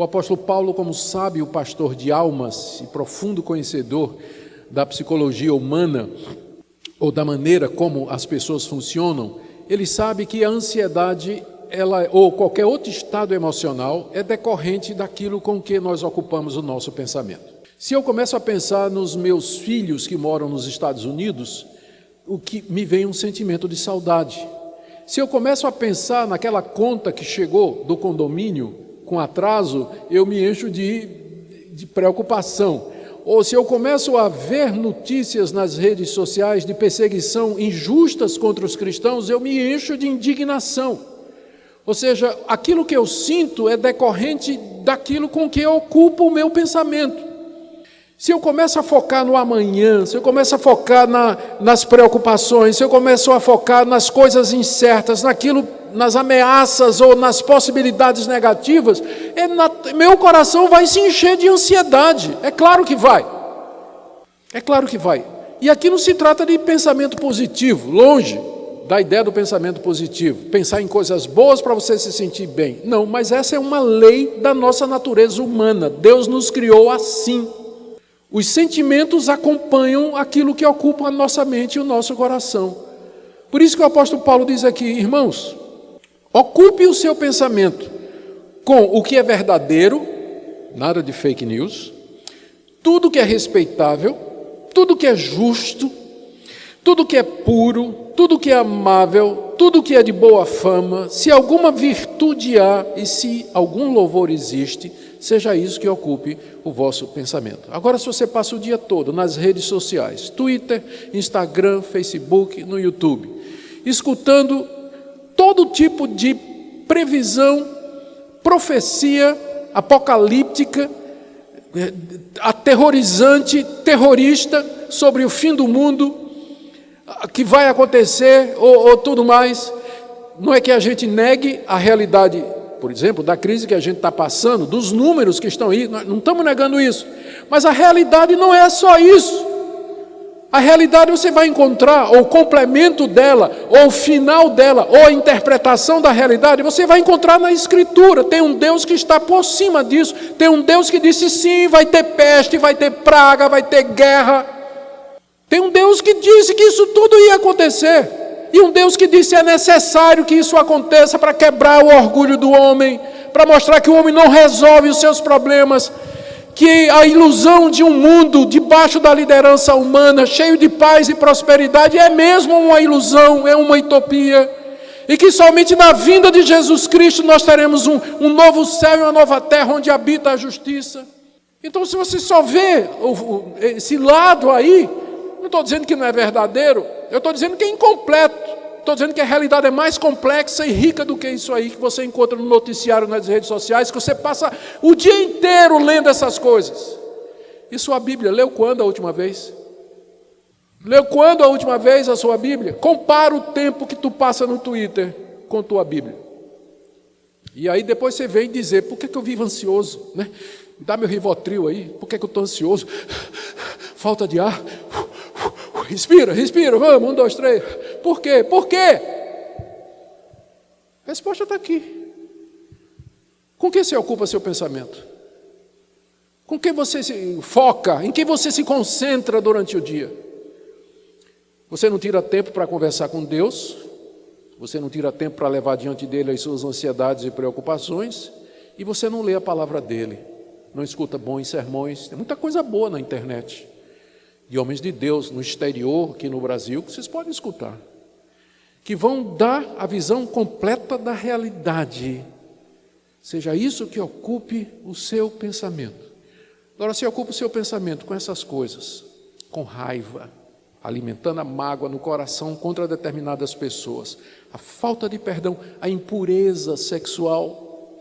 O apóstolo Paulo, como sábio pastor de almas e profundo conhecedor da psicologia humana, ou da maneira como as pessoas funcionam, ele sabe que a ansiedade, ou qualquer outro estado emocional, é decorrente daquilo com que nós ocupamos o nosso pensamento. Se eu começo a pensar nos meus filhos que moram nos Estados Unidos, o que me vem um sentimento de saudade. Se eu começo a pensar naquela conta que chegou do condomínio com atraso, eu me encho de preocupação. Ou se eu começo a ver notícias nas redes sociais de perseguição injustas contra os cristãos, eu me encho de indignação. Ou seja, aquilo que eu sinto é decorrente daquilo com que ocupa o meu pensamento. Se eu começo a focar no amanhã, se eu começo a focar nas preocupações, se eu começo a focar nas coisas incertas, nas ameaças ou nas possibilidades negativas, meu coração vai se encher de ansiedade. É claro que vai. É claro que vai. E aqui não se trata de pensamento positivo, longe da ideia do pensamento positivo. Pensar em coisas boas para você se sentir bem. Não, mas essa é uma lei da nossa natureza humana. Deus nos criou assim. Os sentimentos acompanham aquilo que ocupa a nossa mente e o nosso coração. Por isso que o apóstolo Paulo diz aqui, irmãos, ocupe o seu pensamento com o que é verdadeiro, nada de fake news, tudo que é respeitável, tudo que é justo, tudo que é puro, tudo que é amável, tudo que é de boa fama, se alguma virtude há e se algum louvor existe, seja isso que ocupe o vosso pensamento. Agora, se você passa o dia todo nas redes sociais, Twitter, Instagram, Facebook, no YouTube, escutando todo tipo de previsão, profecia apocalíptica, aterrorizante, terrorista sobre o fim do mundo, que vai acontecer ou tudo mais, não é que a gente negue a realidade, por exemplo, da crise que a gente está passando, dos números que estão aí, nós não estamos negando isso, mas a realidade não é só isso. A realidade você vai encontrar, ou o complemento dela, ou o final dela, ou a interpretação da realidade, você vai encontrar na Escritura. Tem um Deus que está por cima disso, tem um Deus que disse sim, vai ter peste, vai ter praga, vai ter guerra. Tem um Deus que disse que isso tudo ia acontecer. E um Deus que disse é necessário que isso aconteça para quebrar o orgulho do homem, para mostrar que o homem não resolve os seus problemas, que a ilusão de um mundo debaixo da liderança humana, cheio de paz e prosperidade, é mesmo uma ilusão, é uma utopia, e que somente na vinda de Jesus Cristo nós teremos um novo céu e uma nova terra onde habita a justiça. Então, se você só vê esse lado aí, não estou dizendo que não é verdadeiro, eu estou dizendo que é incompleto, estou dizendo que a realidade é mais complexa e rica do que isso aí que você encontra no noticiário, nas redes sociais, que você passa o dia inteiro lendo essas coisas. E sua Bíblia, leu quando a última vez? Leu quando a última vez a sua Bíblia? Compara o tempo que tu passa no Twitter com tua Bíblia. E aí depois você vem dizer, por que eu vivo ansioso? Né? Dá meu Rivotril aí, por que eu estou ansioso? Falta de ar. Respira, respira, vamos, 1, 2, 3. Por quê? Por quê? A resposta está aqui. Com que se ocupa seu pensamento? Com que você se foca? Em que você se concentra durante o dia? Você não tira tempo para conversar com Deus, você não tira tempo para levar diante dele as suas ansiedades e preocupações, e você não lê a palavra dele, não escuta bons sermões. Tem muita coisa boa na internet, de homens de Deus no exterior, aqui no Brasil, que vocês podem escutar, que vão dar a visão completa da realidade. Seja isso que ocupe o seu pensamento. Agora, se ocupa o seu pensamento com essas coisas, com raiva, alimentando a mágoa no coração contra determinadas pessoas, a falta de perdão, a impureza sexual,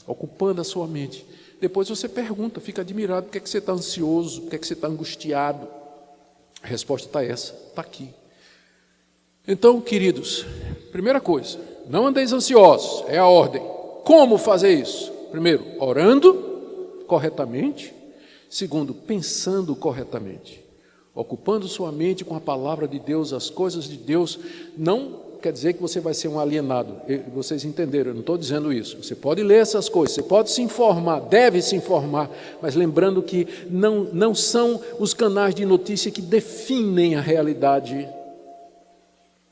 ocupando a sua mente. Depois você pergunta, fica admirado, por que você está ansioso, por que você está angustiado? A resposta está essa, está aqui. Então, queridos, primeira coisa, não andeis ansiosos, é a ordem. Como fazer isso? Primeiro, orando corretamente. Segundo, pensando corretamente. Ocupando sua mente com a palavra de Deus, as coisas de Deus, não quer dizer que você vai ser um alienado. Vocês entenderam, eu não estou dizendo isso. Você pode ler essas coisas, você pode se informar, deve se informar, mas lembrando que não são os canais de notícia que definem a realidade.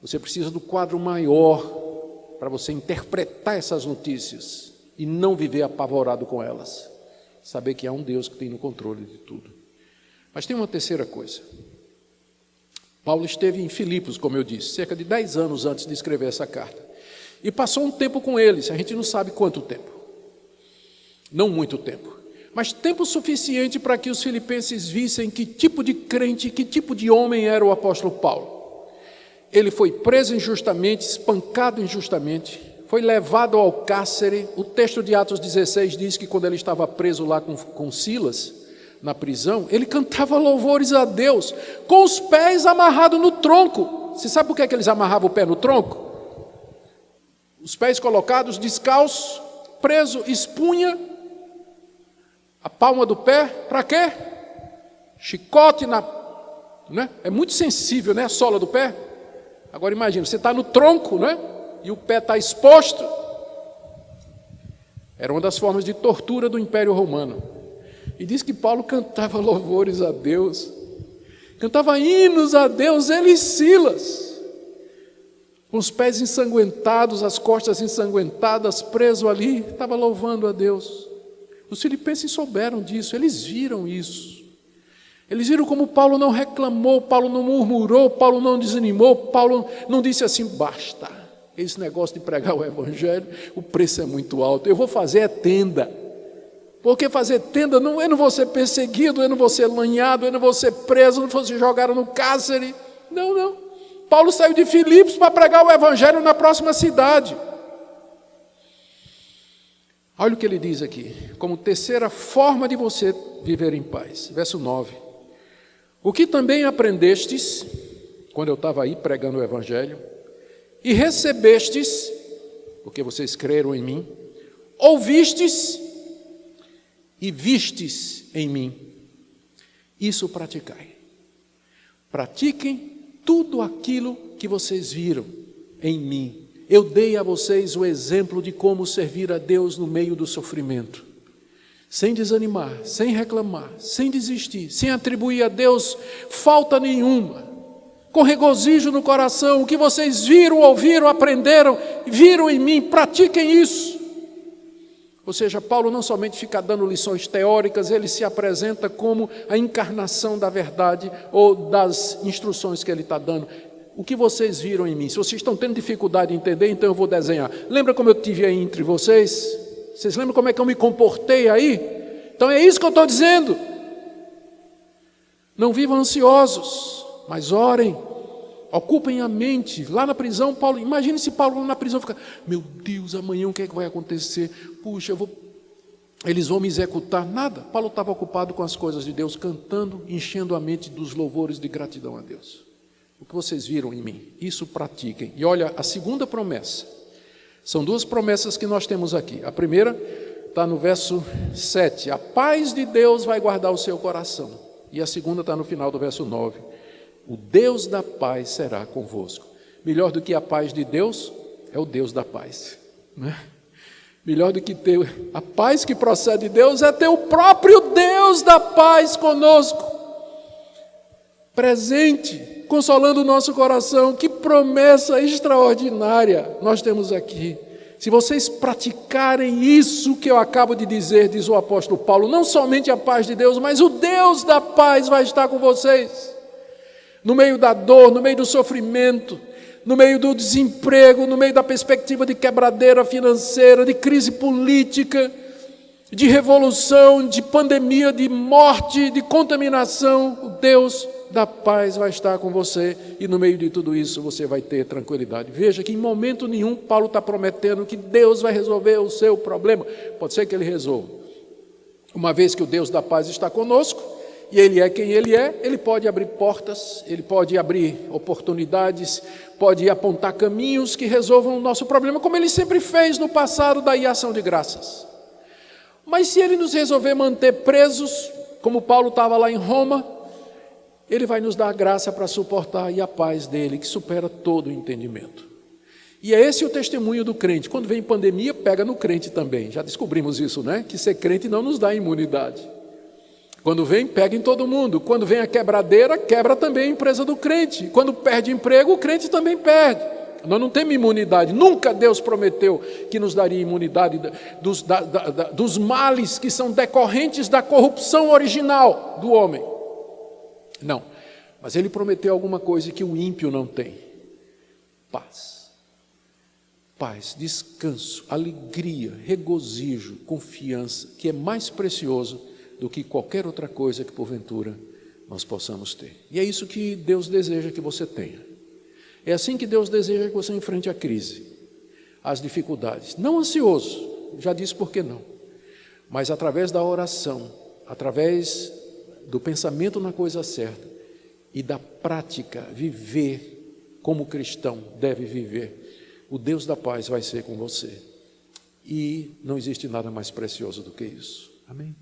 Você precisa do quadro maior para você interpretar essas notícias e não viver apavorado com elas. Saber que há um Deus que tem no controle de tudo. Mas tem uma terceira coisa. Paulo esteve em Filipos, como eu disse, cerca de 10 anos antes de escrever essa carta. E passou um tempo com eles, a gente não sabe quanto tempo. Não muito tempo. Mas tempo suficiente para que os filipenses vissem que tipo de crente, que tipo de homem era o apóstolo Paulo. Ele foi preso injustamente, espancado injustamente, foi levado ao cárcere. O texto de Atos 16 diz que quando ele estava preso lá com Silas, na prisão, ele cantava louvores a Deus, com os pés amarrados no tronco. Você sabe por que eles amarravam o pé no tronco? Os pés colocados, descalços, preso, espunha, a palma do pé, para quê? Chicote né? É muito sensível, né? A sola do pé. Agora imagina, você está no tronco, né? E o pé está exposto. Era uma das formas de tortura do Império Romano. E diz que Paulo cantava louvores a Deus, cantava hinos a Deus, ele e Silas, com os pés ensanguentados, as costas ensanguentadas, preso ali, estava louvando a Deus. Os filipenses souberam disso, eles viram isso. Eles viram como Paulo não reclamou, Paulo não murmurou, Paulo não desanimou, Paulo não disse assim, basta, esse negócio de pregar o evangelho, o preço é muito alto, eu vou fazer tenda. Porque fazer tenda, eu não vou ser perseguido, eu não vou ser lanhado, eu não vou ser preso, eu não vou ser jogado no cárcere. Não. Paulo saiu de Filipos para pregar o evangelho na próxima cidade. Olha o que ele diz aqui, como terceira forma de você viver em paz. Verso 9. O que também aprendestes, quando eu estava aí pregando o evangelho, e recebestes, porque vocês creram em mim, ouvistes e vistes em mim, isso praticai. Pratiquem tudo aquilo que vocês viram em mim. Eu dei a vocês o exemplo de como servir a Deus no meio do sofrimento. Sem desanimar, sem reclamar, sem desistir, sem atribuir a Deus falta nenhuma. Com regozijo no coração, o que vocês viram, ouviram, aprenderam, viram em mim, pratiquem isso. Ou seja, Paulo não somente fica dando lições teóricas, ele se apresenta como a encarnação da verdade ou das instruções que ele está dando. O que vocês viram em mim? Se vocês estão tendo dificuldade de entender, então eu vou desenhar. Lembra como eu tive aí entre vocês? Vocês lembram como é que eu me comportei aí? Então é isso que eu estou dizendo. Não vivam ansiosos, mas orem. Ocupem a mente. Lá na prisão, Paulo, imagine se Paulo lá na prisão fica, meu Deus, amanhã o que é que vai acontecer? Puxa, eles vão me executar. Nada. Paulo estava ocupado com as coisas de Deus, cantando, enchendo a mente dos louvores de gratidão a Deus. O que vocês viram em mim, isso pratiquem. E olha, a segunda promessa, são duas promessas que nós temos aqui. A primeira está no verso 7, a paz de Deus vai guardar o seu coração. E a segunda está no final do verso 9. O Deus da paz será convosco. Melhor do que a paz de Deus é o Deus da paz, né? Melhor do que ter a paz que procede de Deus é ter o próprio Deus da paz conosco, presente, consolando o nosso coração. Que promessa extraordinária nós temos aqui. Se vocês praticarem isso que eu acabo de dizer, diz o apóstolo Paulo, não somente a paz de Deus, mas o Deus da paz vai estar com vocês. No meio da dor, no meio do sofrimento, no meio do desemprego, no meio da perspectiva de quebradeira financeira, de crise política, de revolução, de pandemia, de morte, de contaminação, o Deus da paz vai estar com você e no meio de tudo isso você vai ter tranquilidade. Veja que em momento nenhum Paulo está prometendo que Deus vai resolver o seu problema. Pode ser que ele resolva. Uma vez que o Deus da paz está conosco, e Ele é quem Ele é, Ele pode abrir portas, Ele pode abrir oportunidades, pode apontar caminhos que resolvam o nosso problema, como Ele sempre fez no passado, daí a ação de graças. Mas se Ele nos resolver manter presos, como Paulo estava lá em Roma, Ele vai nos dar a graça para suportar e a paz dEle, que supera todo o entendimento. E é esse o testemunho do crente. Quando vem pandemia, pega no crente também. Já descobrimos isso, né? Que ser crente não nos dá imunidade. Quando vem, pega em todo mundo. Quando vem a quebradeira, quebra também a empresa do crente. Quando perde emprego, o crente também perde. Nós não temos imunidade. Nunca Deus prometeu que nos daria imunidade dos males que são decorrentes da corrupção original do homem. Não. Mas Ele prometeu alguma coisa que o ímpio não tem. Paz. Paz, descanso, alegria, regozijo, confiança, que é mais precioso do que qualquer outra coisa que porventura nós possamos ter. E é isso que Deus deseja que você tenha. É assim que Deus deseja que você enfrente a crise, as dificuldades. Não ansioso, já disse por que não. Mas através da oração, através do pensamento na coisa certa e da prática, viver como cristão deve viver, o Deus da paz vai ser com você. E não existe nada mais precioso do que isso. Amém?